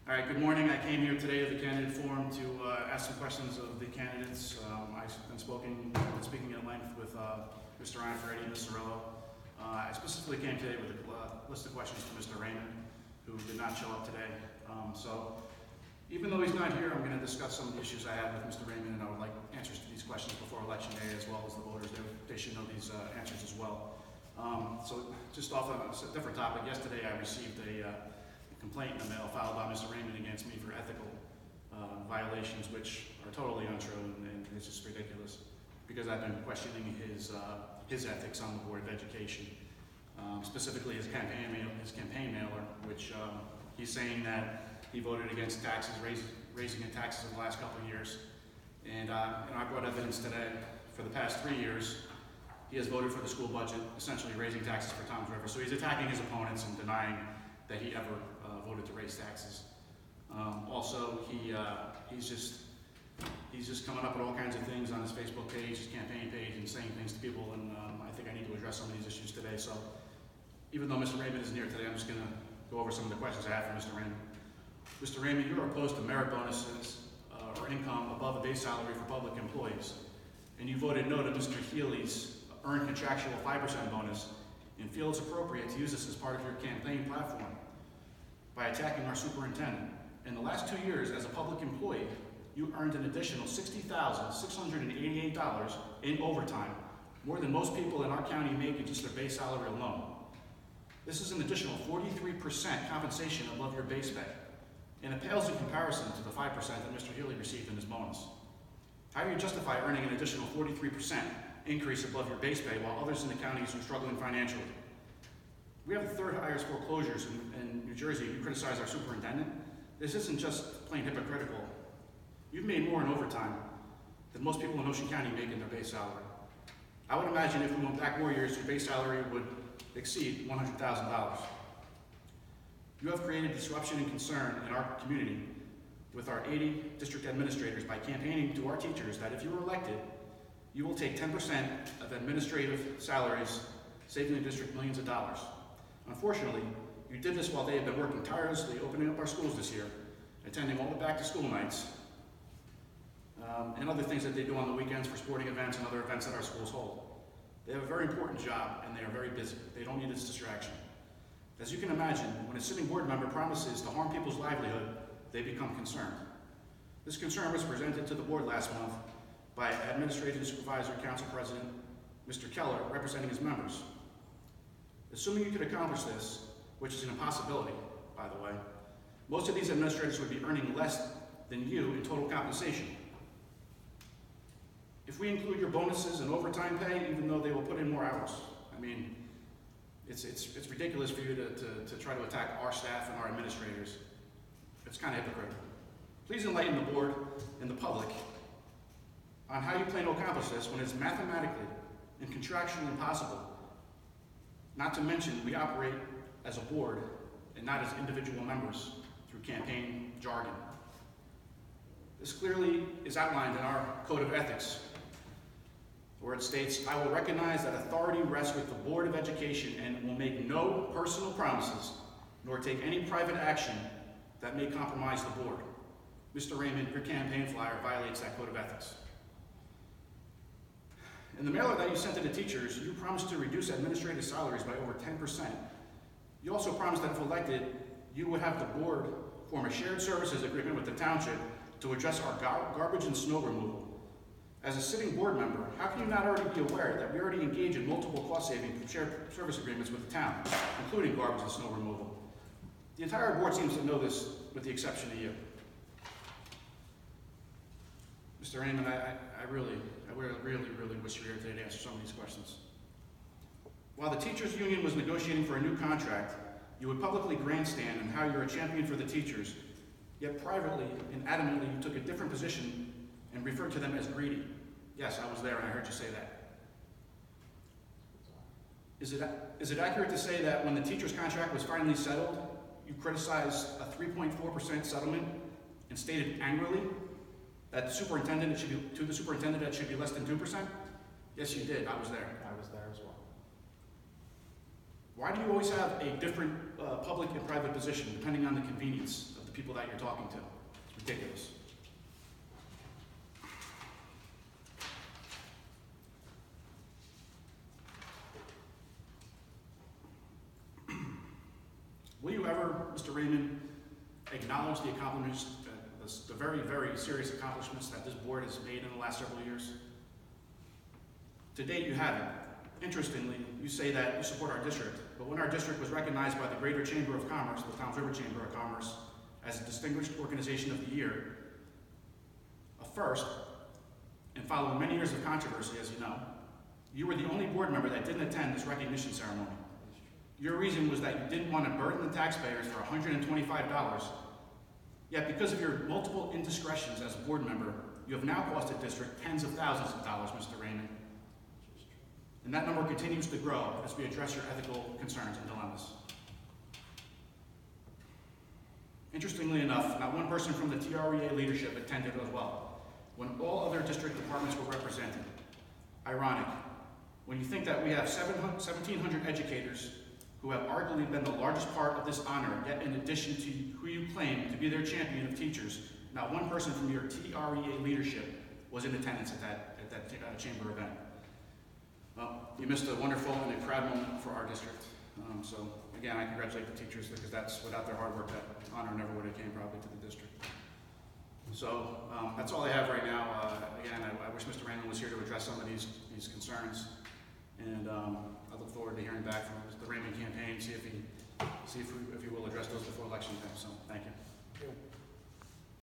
All right, good morning. I came here today to the candidate forum to ask some questions of the candidates. I've been speaking at length with Mr. Ianfredi and Ms. Cirillo. I specifically came today with a list of questions for Mr. Raymond, who did not show up today. So even though he's not here, I'm going to discuss some of the issues I have with Mr. Raymond, and I would like answers to these questions before Election Day, as well as the voters. They should know these answers as well. So just off on a different topic, yesterday I received a complaint in the mail filed by Mr. Raymond against me for ethical violations, which are totally untrue, and it's just ridiculous, because I've been questioning his ethics on the Board of Education, specifically his campaign mailer, which he's saying that he voted against taxes, raising the taxes in the last couple of years, and I brought evidence today. For the past 3 years, he has voted for the school budget, essentially raising taxes for Toms River. So he's attacking his opponents and denying that he ever voted to raise taxes. Also, he's just coming up with all kinds of things on his Facebook page, his campaign page, and saying things to people, and I think I need to address some of these issues today. So even though Mr. Raymond isn't here today, I'm just going to go over some of the questions I have for Mr. Raymond. Mr. Raymond, you're opposed to merit bonuses or income above a base salary for public employees, and you voted no to Mr. Healy's earned contractual 5% bonus, and feel it's appropriate to use this as part of your campaign platform by attacking our superintendent. In the last 2 years as a public employee, you earned an additional $60,688 in overtime, more than most people in our county make in just their base salary alone. This is an additional 43% compensation above your base pay, and it pales in comparison to the 5% that Mr. Healy received in his bonus. How do you justify earning an additional 43% increase above your base pay while others in the counties are struggling financially? We have the third highest foreclosures in New Jersey. You criticize our superintendent? This isn't just plain hypocritical. You've made more in overtime than most people in Ocean County make in their base salary. I would imagine if we went back more years, your base salary would exceed $100,000. You have created disruption and concern in our community with our 80 district administrators by campaigning to our teachers that if you were elected, you will take 10% of administrative salaries, saving the district millions of dollars. Unfortunately, you did this while they have been working tirelessly opening up our schools this year, attending all the back-to-school nights, and other things that they do on the weekends for sporting events and other events that our schools hold. They have a very important job, and they are very busy. They don't need this distraction. As you can imagine, when a sitting board member promises to harm people's livelihood, they become concerned. This concern was presented to the board last month by Administrative Supervisor Council President Mr. Keller, representing his members. Assuming you could accomplish this, which is an impossibility, by the way, most of these administrators would be earning less than you in total compensation. If we include your bonuses and overtime pay, even though they will put in more hours, I mean, it's ridiculous for you to try to attack our staff and our administrators. It's kind of hypocritical. Please enlighten the board and the public on how you plan to accomplish this when it's mathematically and contractually impossible. Not to mention, we operate as a board and not as individual members through campaign jargon. This clearly is outlined in our Code of Ethics, where it states, "I will recognize that authority rests with the Board of Education and will make no personal promises nor take any private action that may compromise the board." Mr. Raymond, your campaign flyer violates that Code of Ethics. In the mailer that you sent to the teachers, you promised to reduce administrative salaries by over 10%. You also promised that if elected, you would have the board form a shared services agreement with the township to address our garbage and snow removal. As a sitting board member, how can you not already be aware that we already engage in multiple cost-saving shared service agreements with the town, including garbage and snow removal? The entire board seems to know this, with the exception of you. Mr. Raymond, I really wish you were here today to answer some of these questions. While the teachers' union was negotiating for a new contract, you would publicly grandstand on how you're a champion for the teachers, yet privately and adamantly you took a different position and referred to them as greedy. Yes, I was there and I heard you say that. Is it accurate to say that when the teachers' contract was finally settled, you criticized a 3.4% settlement and stated angrily that the superintendent that should be less than 2%? Yes, you did. I was there. I was there as well. Why do you always have a different public and private position depending on the convenience of the people that you're talking to. It's ridiculous. Will you ever, Mr. Raymond, acknowledge the accomplishments, the very, very serious accomplishments that this board has made in the last several years? To date, you haven't. Interestingly, you say that you support our district, but when our district was recognized by the Greater Chamber of Commerce, the Toms River Chamber of Commerce, as a Distinguished Organization of the Year, a first, and following many years of controversy, as you know, you were the only board member that didn't attend this recognition ceremony. Your reason was that you didn't want to burden the taxpayers for $125, yet because of your multiple indiscretions as a board member, you have now cost the district tens of thousands of dollars, Mr. Raymond. And that number continues to grow as we address your ethical concerns and dilemmas. Interestingly enough, not one person from the TREA leadership attended as well, when all other district departments were represented. Ironic, when you think that we have 1,700 educators who have arguably been the largest part of this honor, yet in addition to who you claim to be their champion of teachers, not one person from your TREA leadership was in attendance at that chamber event. Well, you missed a wonderful and a proud moment for our district. So again, I congratulate the teachers because that's without their hard work, that honor never would have came probably to the district. So that's all I have right now. Again, I wish Mr. Raymond was here to address some of these concerns, and I look forward to hearing back from the Raymond campaign, see if he will address those before election time. So thank you.